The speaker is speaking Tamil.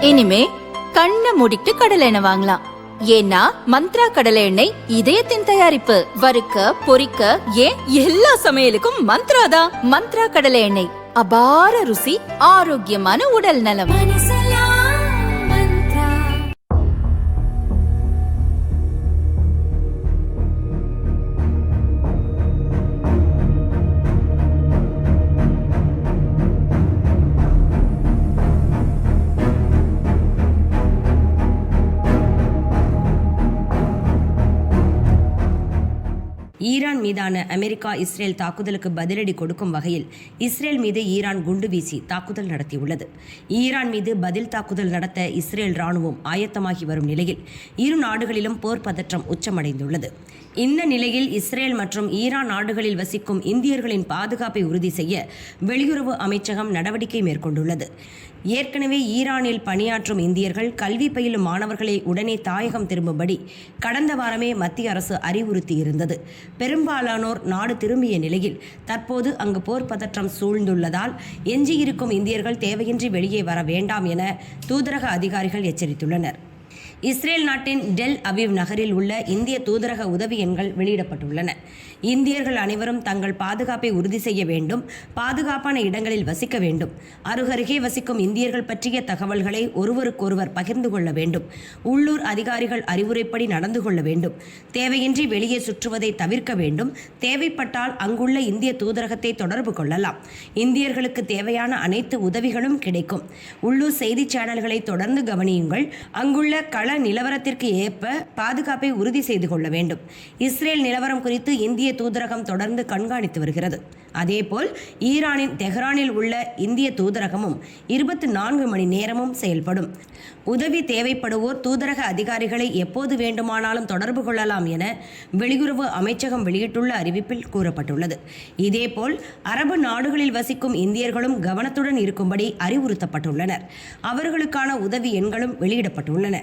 இனிமே கண்ணை மூடிட்டு கடலை எண்ணெய் வாங்கலாம். ஏன்னா மந்த்ரா கடலை எண்ணெய் இதயத்தின் தயாரிப்பு. வறுக்க பொரிக்க ஏன் எல்லா சமையலுக்கும் மந்த்ரா தான். மந்த்ரா கடலை எண்ணெய், அபார ருசி, ஆரோக்கியமான உடல் நலம். ஈரான் மீதான அமெரிக்கா இஸ்ரேல் தாக்குதலுக்கு பதிலடி கொடுக்கும் வகையில் இஸ்ரேல் மீது ஈரான் குண்டு வீசி தாக்குதல் நடத்தியுள்ளது. ஈரான் மீது பதில் தாக்குதல் நடத்த இஸ்ரேல் ராணுவம் ஆயத்தமாகி வரும் நிலையில் இரு நாடுகளிலும் போர் பதற்றம் உச்சமடைந்துள்ளது. இந்த நிலையில் இஸ்ரேல் மற்றும் ஈரான் நாடுகளில் வசிக்கும் இந்தியர்களின் பாதுகாப்பை உறுதி செய்ய வெளியுறவு அமைச்சகம் நடவடிக்கை மேற்கொண்டுள்ளது. ஏற்கனவே ஈரானில் பணியாற்றும் இந்தியர்கள், கல்வி பயிலும் மாணவர்களை உடனே தாயகம் திரும்பும்படி கடந்த வாரமே மத்திய அரசு அறிவுறுத்தியிருந்தது. பெரும்பாலானோர் நாடு திரும்பிய நிலையில் தற்போது அங்கு போர் பதற்றம் சூழ்ந்துள்ளதால் எஞ்சியிருக்கும் இந்தியர்கள் தேவையின்றி வெளியே வர வேண்டாம் என தூதரக அதிகாரிகள் எச்சரித்துள்ளனர். இஸ்ரேல் நாட்டின் டெல் அவிவ் நகரில் உள்ள இந்திய தூதரக உதவி எண்கள் வெளியிடப்பட்டுள்ளன. இந்தியர்கள் அனைவரும் தங்கள் பாதுகாப்பை உறுதி செய்ய வேண்டும், பாதுகாப்பான இடங்களில் வசிக்க வேண்டும், அருகருகே வசிக்கும் இந்தியர்கள் பற்றிய தகவல்களை ஒருவருக்கொருவர் பகிர்ந்து கொள்ள வேண்டும், உள்ளூர் அதிகாரிகள் அறிவுரைப்படி நடந்து கொள்ள வேண்டும், தேவையின்றி வெளியே சுற்றுவதை தவிர்க்க வேண்டும், தேவைப்பட்டால் அங்குள்ள இந்திய தூதரகத்தை தொடர்பு கொள்ளலாம், இந்தியர்களுக்கு தேவையான அனைத்து உதவிகளும் கிடைக்கும், உள்ளூர் செய்தி சேனல்களை தொடர்ந்து கவனியுங்கள், அங்குள்ள கள நிலவரத்திற்கு ஏற்ப பாதுகாப்பை உறுதி செய்து கொள்ள வேண்டும். இஸ்ரேல் நிலவரம் குறித்து இந்திய தூதரகம் தொடர்ந்து கண்காணித்து வருகிறது. அதேபோல் ஈரானின் தெஹ்ரானில் உள்ள இந்திய தூதரகமும் 24 மணி நேரமும் செயல்படும். உதவி தேவைப்படுவோர் தூதரக அதிகாரிகளை எப்போது வேண்டுமானாலும் தொடர்பு கொள்ளலாம் என வெளியுறவு அமைச்சகம் வெளியிட்டுள்ள அறிவிப்பில் கூறப்பட்டுள்ளது. இதேபோல் அரபு நாடுகளில் வசிக்கும் இந்தியர்களும் கவனத்துடன் இருக்கும்படி அறிவுறுத்தப்பட்டுள்ளனர். அவர்களுக்கான உதவி எண்களும் வெளியிடப்பட்டுள்ளன.